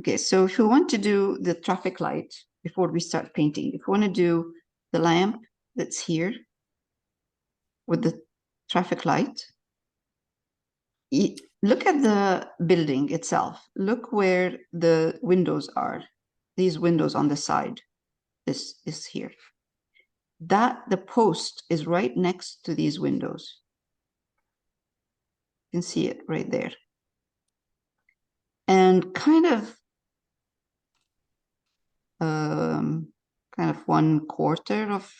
Okay, so if you want to do the traffic light before we start painting, if you want to do the lamp that's here with the traffic light, look at the building itself. Look where the windows are. These windows on the side, this is here. The post is right next to these windows. You can see it right there. And kind of 1/4 of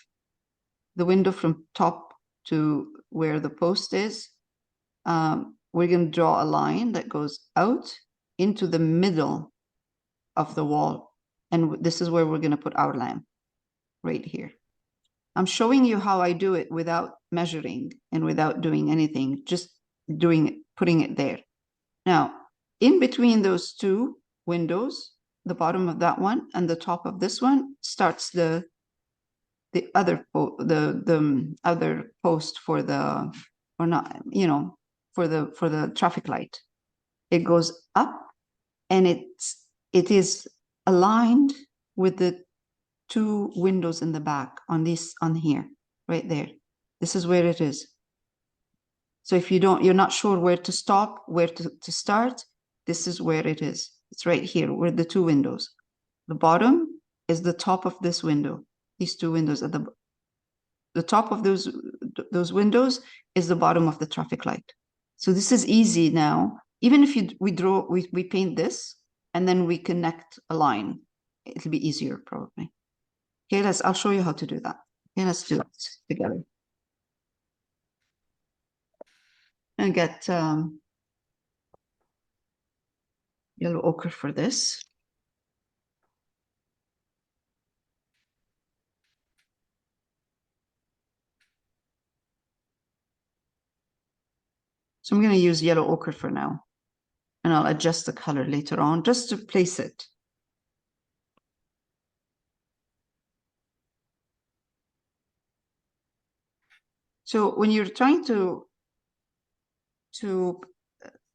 the window from top to where the post is, we're going to draw a line that goes out into the middle of the wall. And this is where we're going to put our lamp, right here. I'm showing you how I do it without measuring and without doing anything, just doing it, putting it there. Now, in between those two windows, the bottom of that one and the top of this one starts the other other post for the, or not, you know, for the traffic light. It goes up and it is aligned with the two windows in the back on here, right there. This is where it is. So if you're not sure where to stop, where to start, this is where it is. It's right here, where the two windows. The bottom is the top of this window. These two windows at the top of those windows is the bottom of the traffic light. So this is easy now. Even if we paint this and then we connect a line, it'll be easier probably. Okay, I'll show you how to do that. Okay, let's do it together. And get yellow ochre for this. So I'm going to use yellow ochre for now, and I'll adjust the color later on just to place it. So when you're trying to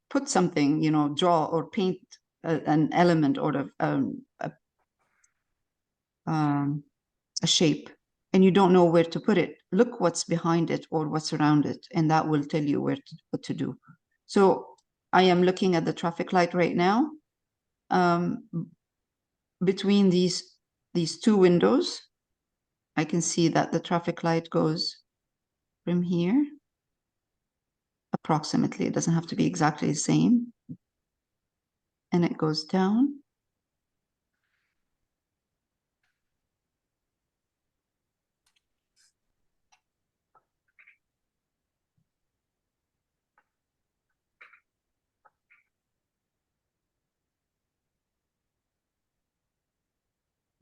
put something, you know, draw or paint an element or a shape, and you don't know where to put it, look what's behind it or what's around it, and that will tell you what to do. So I am looking at the traffic light right now. Between these two windows, I can see that the traffic light goes from here, approximately. It doesn't have to be exactly the same. And it goes down.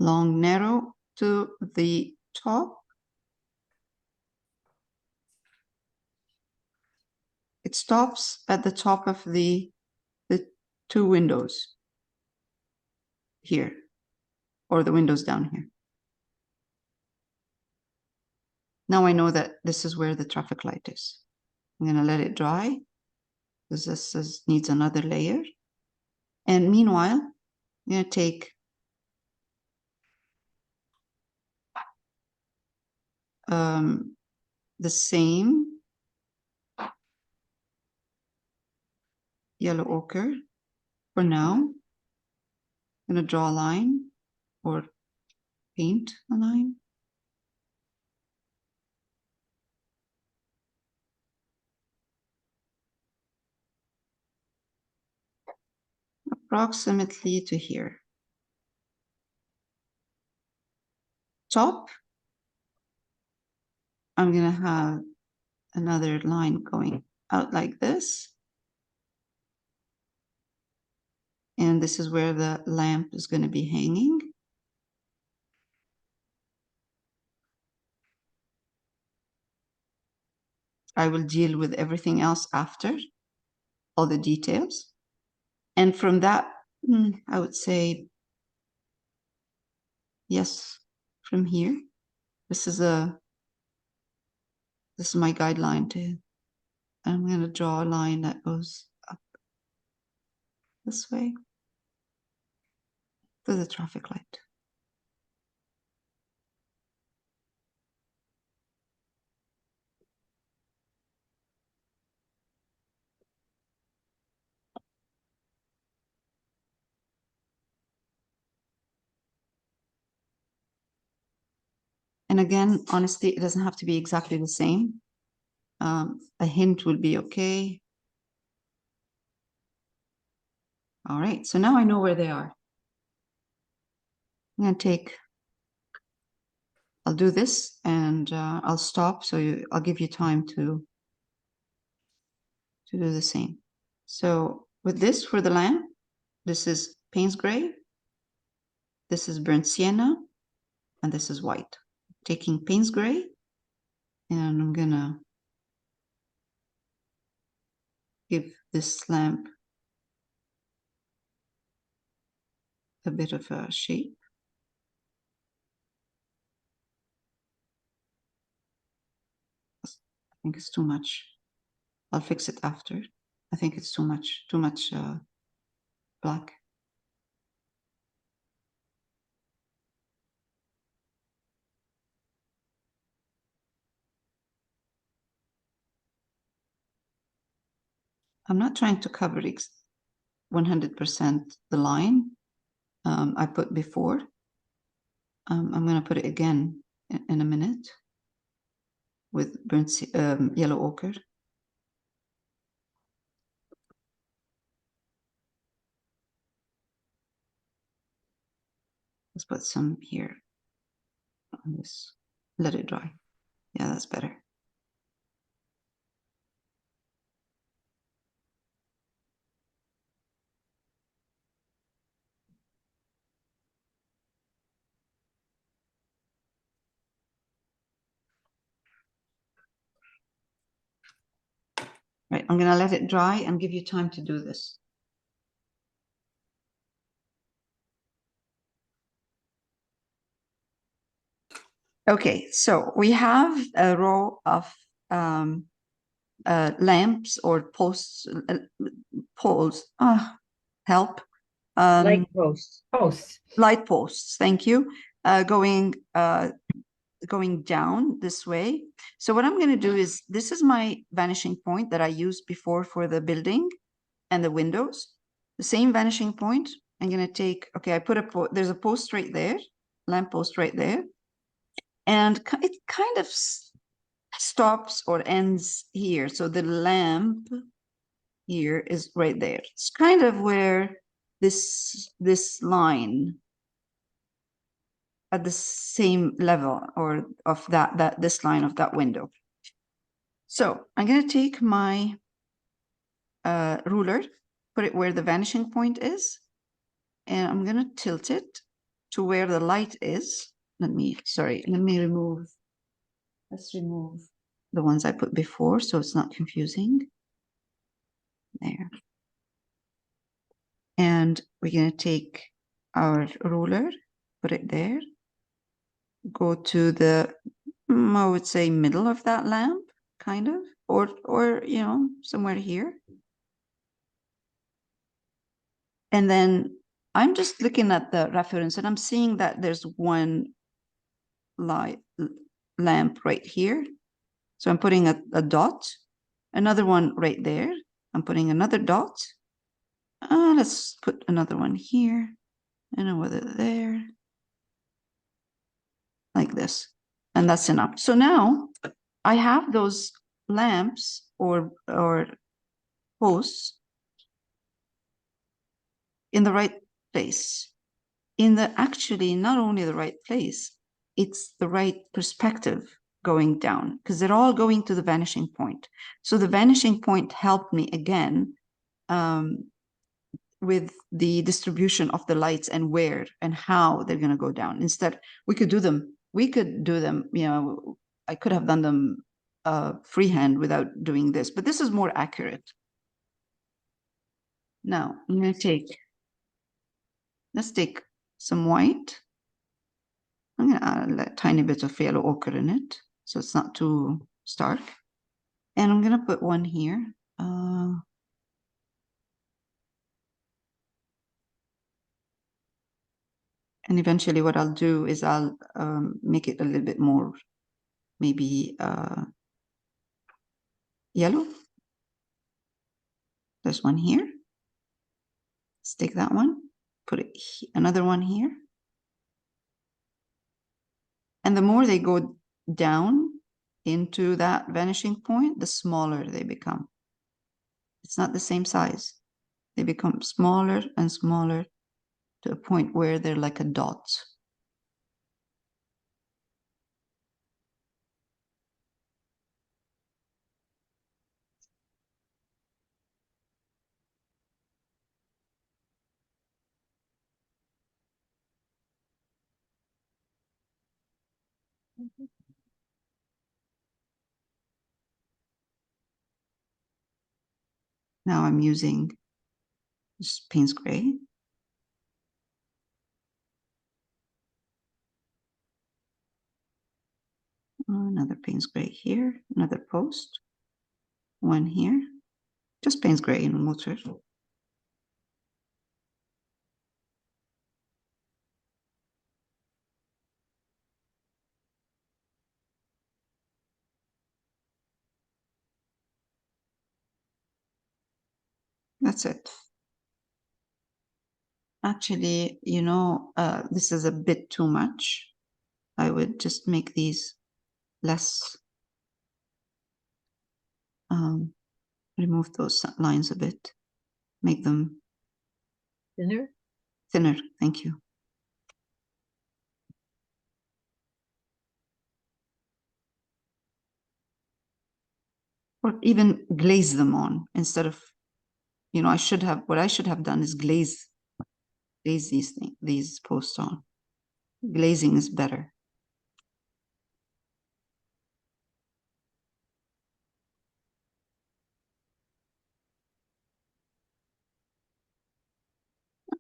Long, narrow to the top. It stops at the top of the two windows here, or the windows down here. Now I know that this is where the traffic light is. I'm going to let it dry because this needs another layer. And meanwhile, I'm going to take the same yellow ochre for now. I'm going to draw a line or paint a line. Approximately to here. Top, I'm going to have another line going out like this. And this is where the lamp is going to be hanging. I will deal with everything else after, all the details. And from that, I would say, yes, from here, this is my guideline too. I'm going to draw a line that goes up this way. to the traffic light. And again, honestly, it doesn't have to be exactly the same. A hint will be okay. All right, so now I know where they are. I'm going to I'll do this and I'll stop. So I'll give you time to do the same. So with this for the lamp, this is Payne's gray, this is burnt sienna, and this is white. Taking Payne's gray, and I'm gonna give this lamp a bit of a shape. I think it's too much. I'll fix it after. I think it's too much black. I'm not trying to cover 100% the line I put before. I'm going to put it again in a minute with burnt yellow ochre. Let's put some here on this. Let it dry. Yeah, that's better. Right, I'm going to let it dry and give you time to do this. Okay, so we have a row of lamps or posts, poles. Help. Light posts. Light posts. Thank you. Going down this way. So what I'm going to do is, this is my vanishing point that I used before for the building and the windows. The same vanishing point. I'm going to take, okay, I put there's a post right there, lamp post right there. And it kind of stops or ends here. So the lamp here is right there. It's kind of where this line at the same level or of this line of that window. So I'm going to take my ruler, put it where the vanishing point is, and I'm going to tilt it to where the light is. Let me remove, let's remove the ones I put before so it's not confusing. There. And we're going to take our ruler, put it there, go to the, I would say, middle of that lamp, kind of, or you know, somewhere here. And then I'm just looking at the reference and I'm seeing that there's one lamp right here. So I'm putting a dot, another one right there. I'm putting another dot. Let's put another one here and another there, like this. And that's enough. So now I have those lamps or posts in the right place. Actually, not only the right place, it's the right perspective going down, because they're all going to the vanishing point. So the vanishing point helped me again with the distribution of the lights and where and how they're going to go down. Instead, we could do them, you know, I could have done them freehand without doing this, but this is more accurate. Now I'm going to let's take some white. I'm going to add a tiny bit of yellow ochre in it, so it's not too stark. And I'm going to put one here. And eventually what I'll do is I'll make it a little bit more, maybe yellow. There's one here. Let's take that one, put it another one here. And the more they go down into that vanishing point, the smaller they become. It's not the same size. They become smaller and smaller to a point where they're like a dot. Now I'm using this Payne's gray. Another Payne's gray here, another post, one here, just Payne's gray in motor. That's it. Actually, you know, this is a bit too much. I would just make these less, remove those lines a bit, make them Thinner? thinner. Thank you. Or even glaze them on instead of, you know, what I should have done is glaze these posts on. Glazing is better.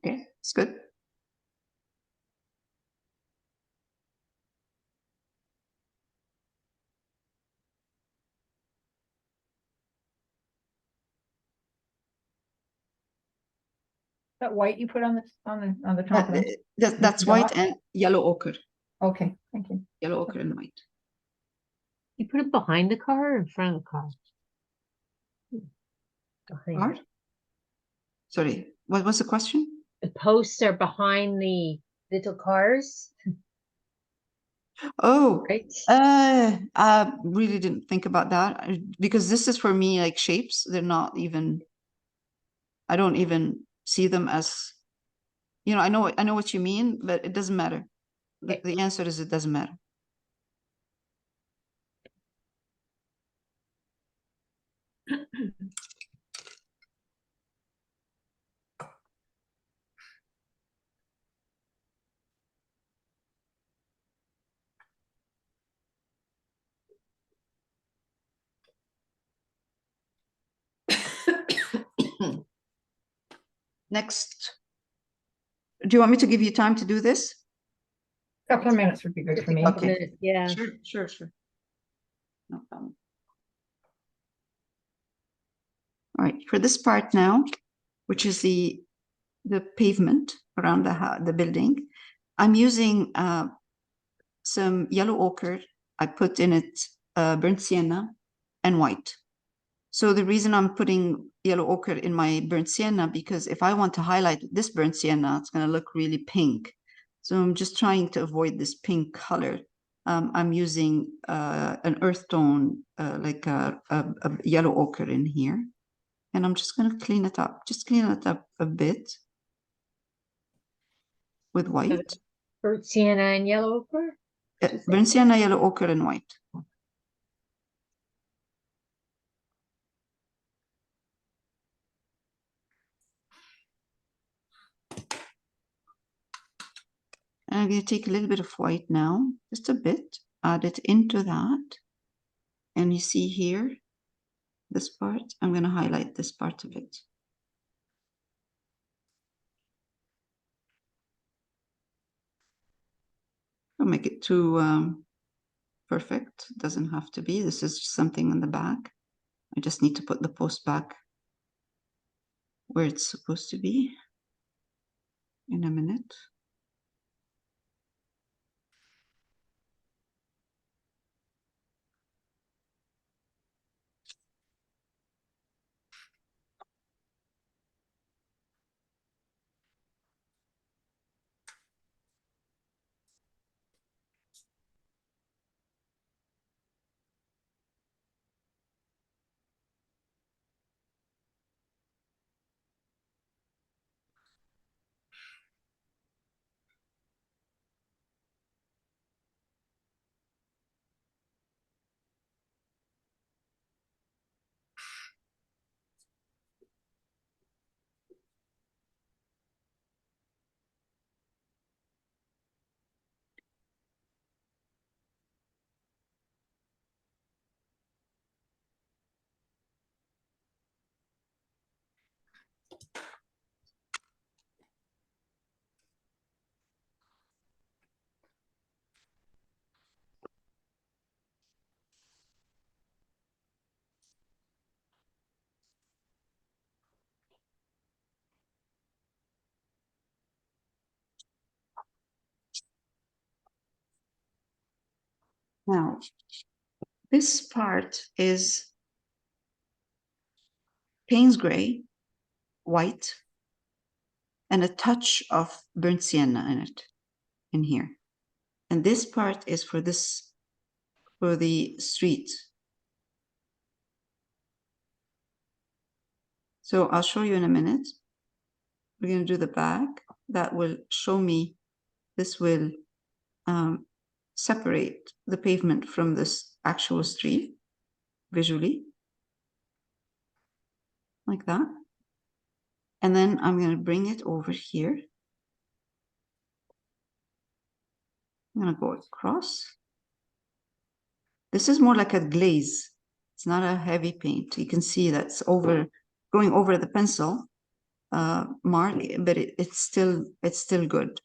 Okay, it's good. That white you put on the top of them? That's white and yellow ochre. Okay, thank you. Yellow ochre and white. You put it behind the car or in front of the car? Behind. Art? Sorry, what was the question? The posts are behind the little cars, Oh, right? I really didn't think about that because this is for me like shapes. They're not even, I don't even see them as, you know, I know what you mean, but it doesn't matter. The answer is it doesn't matter. Next, do you want me to give you time to do this? Couple of minutes would be good for me. Okay. Yeah. Sure. No problem. All right, for this part now, which is the pavement around the building, I'm using some yellow ochre. I put in it burnt sienna and white. So the reason I'm putting yellow ochre in my burnt sienna, because if I want to highlight this burnt sienna, it's going to look really pink. So I'm just trying to avoid this pink color. I'm using an earth tone, like a yellow ochre in here. And I'm just going to clean it up, a bit with white. Burnt sienna and yellow ochre? Burnt sienna, yellow ochre, and white. And I'm going to take a little bit of white now, just a bit, add it into that. And you see here, this part, I'm going to highlight this part of it. Don't make it too perfect. It doesn't have to be. This is just something in the back. I just need to put the post back where it's supposed to be in a minute. Now, this part is Payne's gray, white, and a touch of burnt sienna in it, in here. And this part is for this, for the street. So I'll show you in a minute. We're going to do the back. That will show me, this will separate the pavement from this actual street visually, like that. And then I'm going to bring it over here. I'm going to go across. This is more like a glaze. It's not a heavy paint. You can see that's over, going over the pencil mark, but it's still good.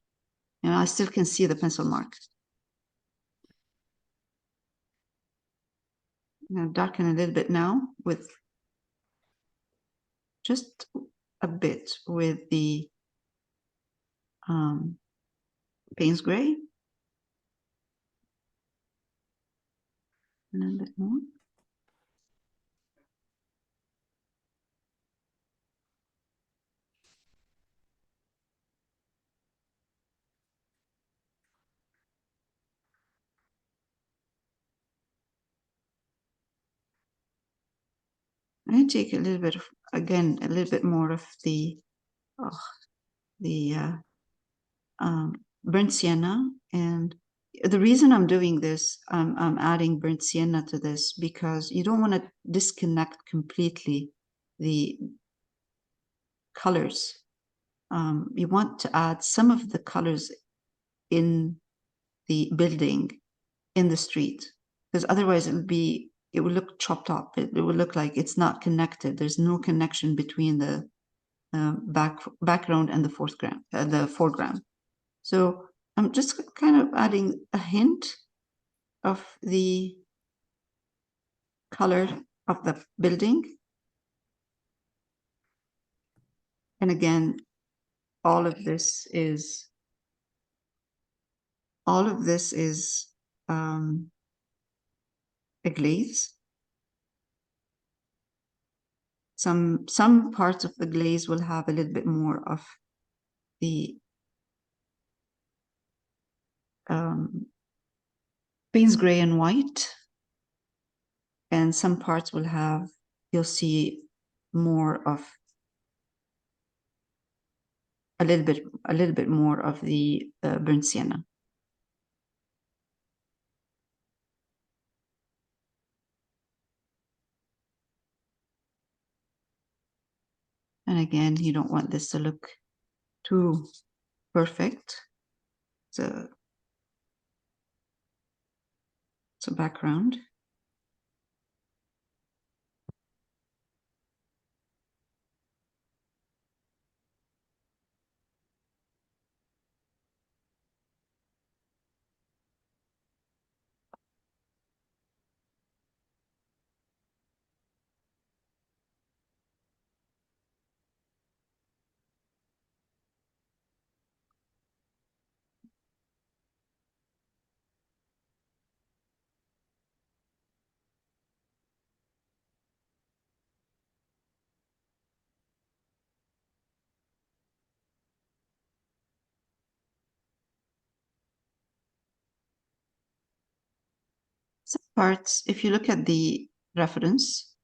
You know, I still can see the pencil mark. I'm going to darken a little bit now with just a bit with the Payne's gray. A little bit more. I take a little bit of, again, a little bit more of the burnt sienna. And the reason I'm doing this, I'm adding burnt sienna to this because you don't want to disconnect completely the colors. You want to add some of the colors in the building, in the street, because otherwise it will look chopped up. It will look like it's not connected. There's no connection between the background and the foreground. So I'm just kind of adding a hint of the color of the building. And again, all of this is a glaze. Some parts of the glaze will have a little bit more of the Payne's gray and white, and some parts will have, you'll see more of a little bit more of the burnt sienna. And again, you don't want this to look too perfect. It's a background. Some parts, if you look at the reference,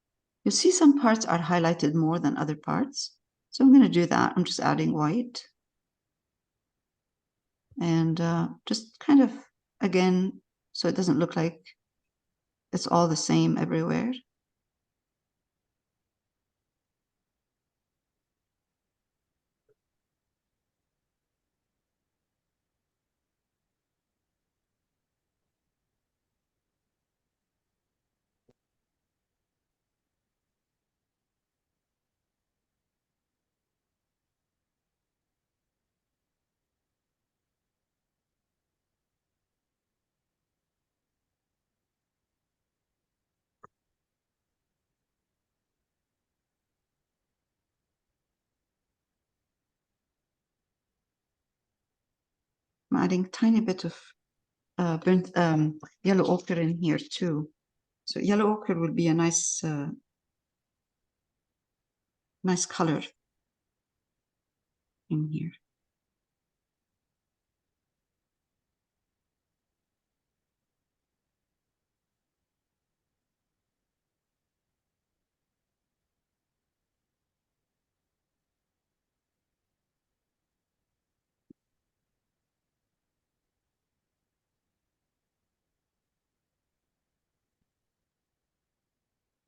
you'll see some parts are highlighted more than other parts. So I'm going to do that. I'm just adding white. And just kind of, again, so it doesn't look like it's all the same everywhere. I'm adding a tiny bit of burnt yellow ochre in here too. So yellow ochre would be a nice nice color in here.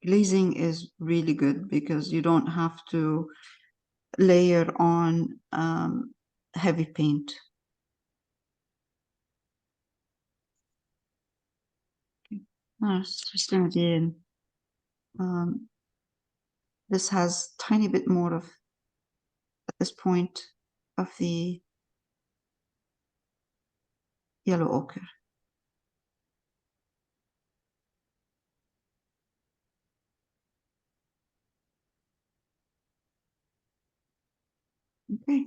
Glazing is really good because you don't have to layer on heavy paint. Just again, this has tiny bit more of at this point of the yellow ochre. Okay.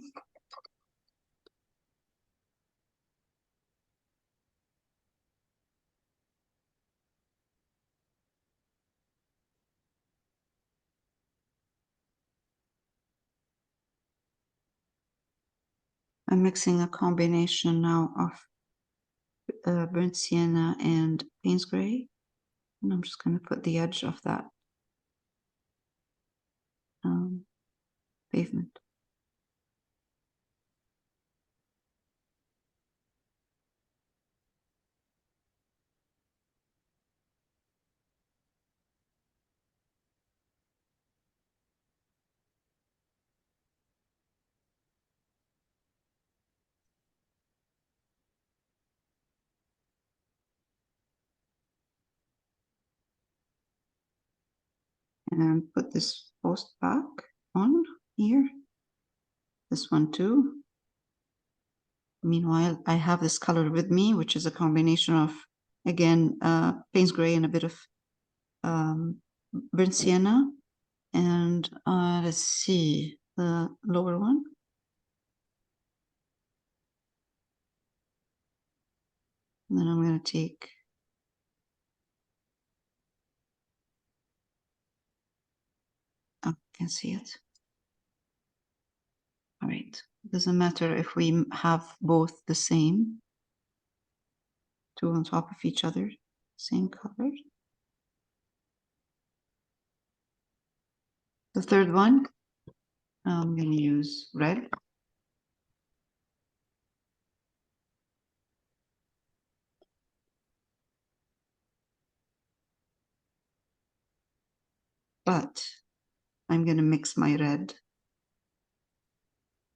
I'm mixing a combination now of burnt sienna and Payne's gray, and I'm just going to put the edge of that pavement. And put this post back on here. This one too. Meanwhile, I have this color with me, which is a combination of, again, Payne's gray and a bit of burnt sienna. And let's see, the lower one. And then I'm going to take oh, you can see it. All right. Doesn't matter if we have both the same, two on top of each other, same color. The third one, I'm going to use red. But I'm going to mix my red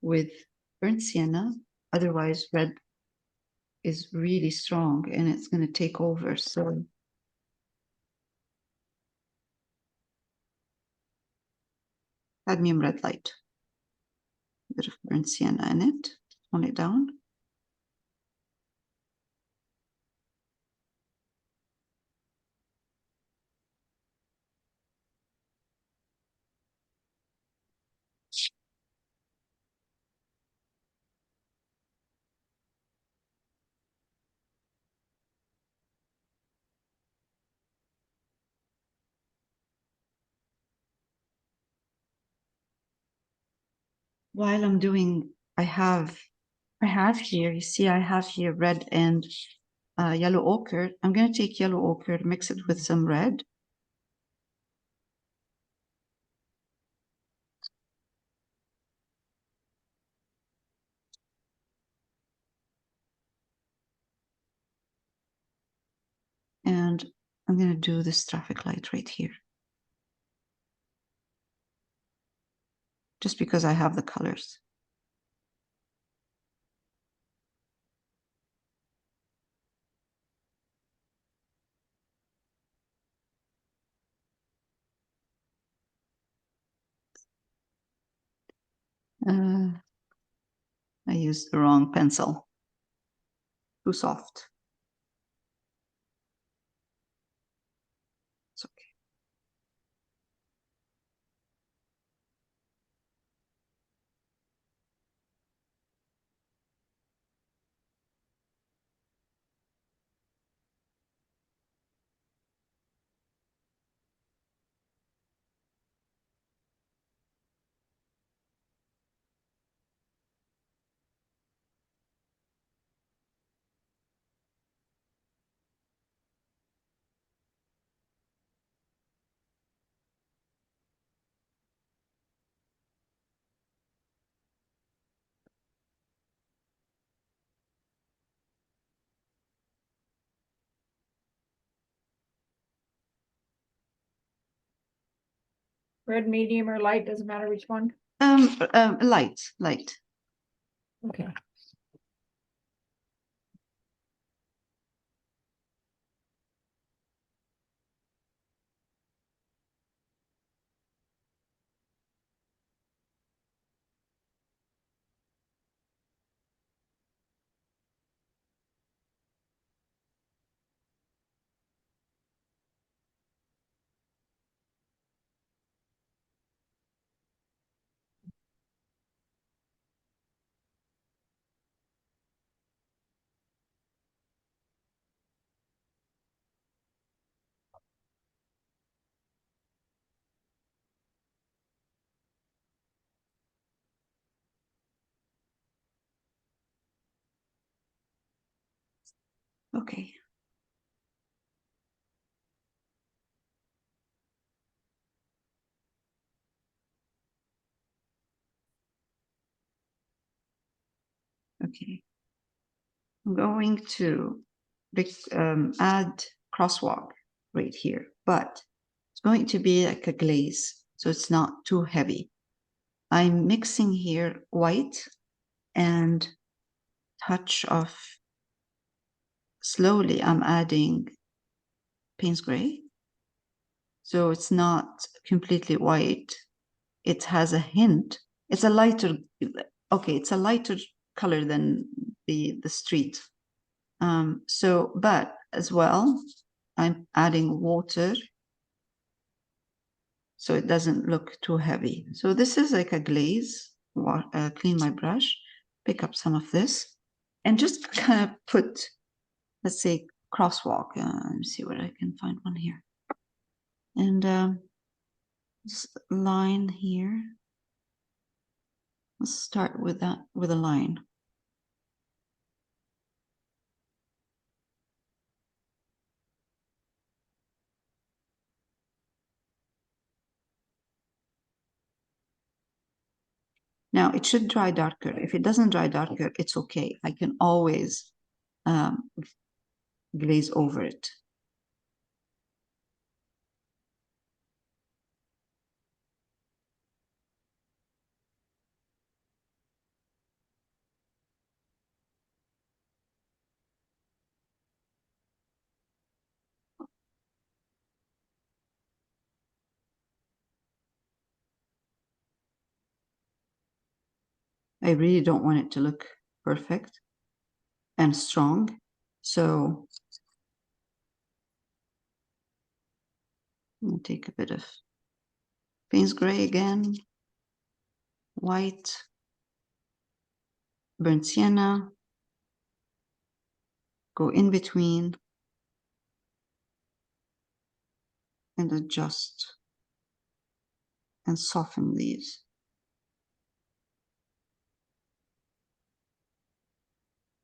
with burnt sienna. Otherwise, red is really strong and it's going to take over. So cadmium red light, a bit of burnt sienna in it, tone it down. While I'm doing, I have here, you see, I have here red and yellow ochre. I'm going to take yellow ochre, mix it with some red. And I'm going to do this traffic light right here. Just because I have the colors. I used the wrong pencil. Too soft. It's okay. Red, medium, or light, doesn't matter which one. Light. Okay. Okay. Okay. I'm going to add crosswalk right here, but it's going to be like a glaze, so it's not too heavy. I'm mixing here white and touch of, slowly I'm adding Payne's gray. So it's not completely white. It has a hint. It's a lighter, okay, it's a lighter color than the street. So, but as well, I'm adding water so it doesn't look too heavy. So this is like a glaze. Clean my brush, pick up some of this, and just kind of put, let's say, crosswalk. Let me see where I can find one here. And this line here. Let's start with that, with a line. Now it should dry darker. If it doesn't dry darker, it's okay. I can always glaze over it. I really don't want it to look perfect and strong. So I'll take a bit of Payne's gray again, white, burnt sienna, go in between and adjust and soften these.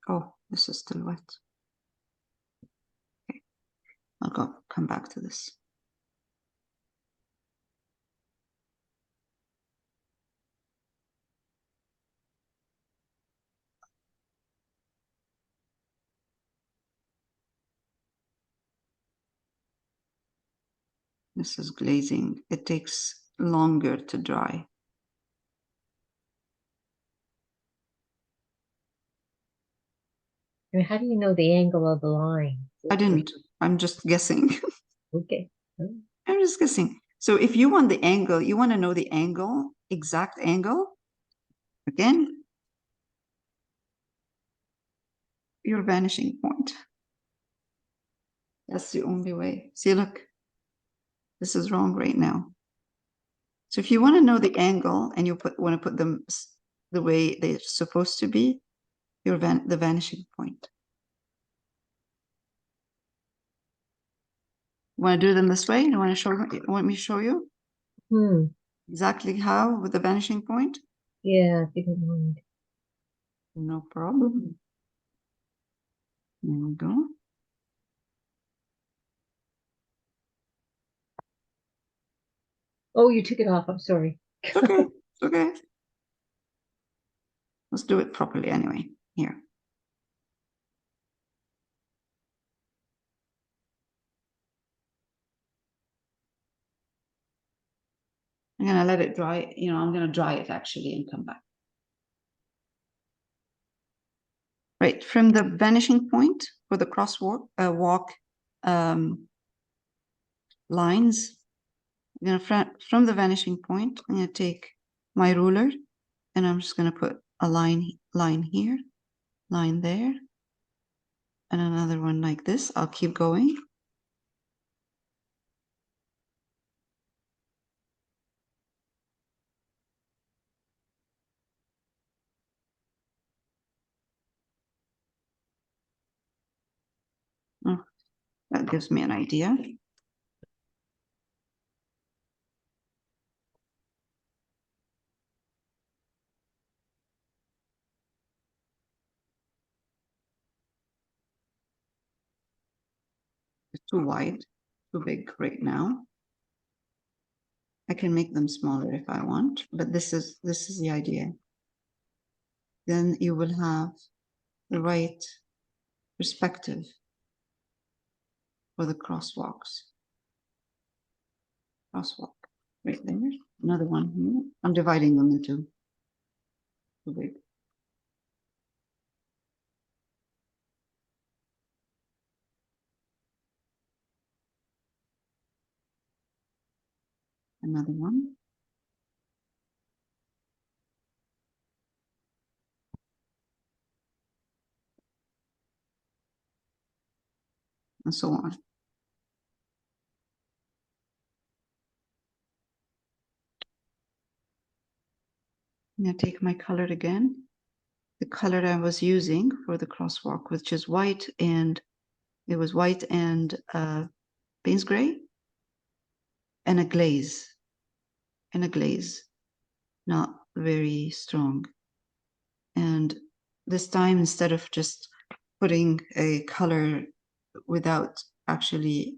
Oh, this is still wet. Okay, I'll come back to this. This is glazing. It takes longer to dry. And how do you know the angle of the line? I didn't. I'm just guessing. Okay. I'm just guessing. So if you want the angle, you want to know the angle, exact angle, again, your vanishing point. That's the only way. See, look, this is wrong right now. So if you want to know the angle and you want to put them the way they're supposed to be, the vanishing point. Want to do them this way? You want to show? Want me to show you exactly how with the vanishing point? Yeah, if you don't mind. No problem. There we go. Oh, you took it off. I'm sorry. Okay. Okay. Let's do it properly anyway. Here. I'm gonna let it dry, I'm gonna dry it actually and come back. Right, from the vanishing point for the crosswalk walk lines, I'm gonna from the vanishing point, I'm gonna take my ruler and I'm just gonna put a line here, line there, and another one like this. I'll keep going. Oh, that gives me an idea. It's too wide, too big right now. I can make them smaller if I want, but this is the idea. Then you will have the right perspective for the crosswalks. Crosswalk right there. Another one here. I'm dividing them into too big. Another one. And so on. I'm going to take my color again. The color I was using for the crosswalk, which is white, and it was white and Payne's gray and a glaze. Not very strong. And this time, instead of just putting a color without actually,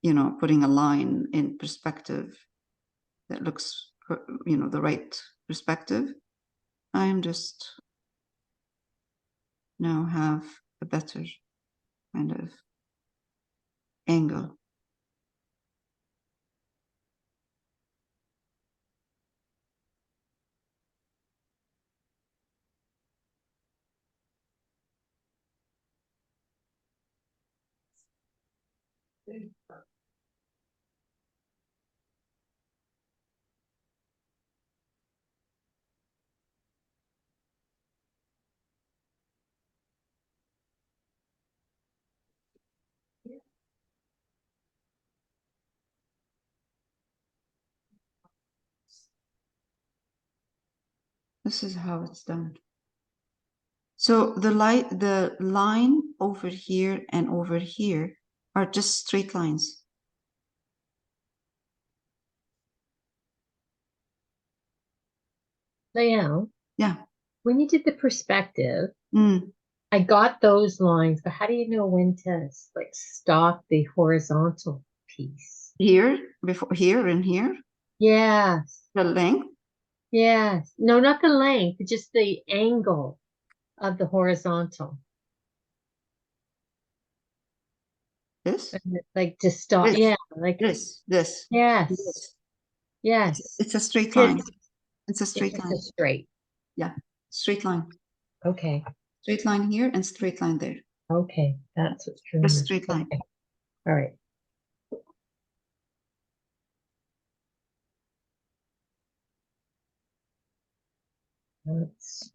putting a line in perspective that looks, the right perspective, I'm just now have a better kind of angle. This is how it's done. So the line over here and over here are just straight lines. Layout, Yeah. when you did the perspective, Mm. I got those lines, but how do you know when to like stop the horizontal piece? Here, before here and here, Yes, the length. yes. No, not the length, just the angle of the horizontal. This, Like to stop. this, Yeah, like this, yes, this. yes. It's a straight line. It's It's a straight just line. a straight. Yeah, straight line. Okay, Straight line here and straight line there. okay. That's what's true. Just straight line. Okay. All right. That's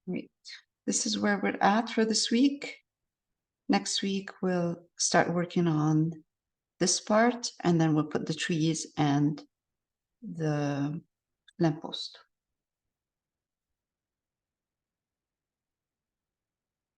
Right. This is where we're at for this week. Next week, we'll start working on this part, and then we'll put the trees and the lamppost.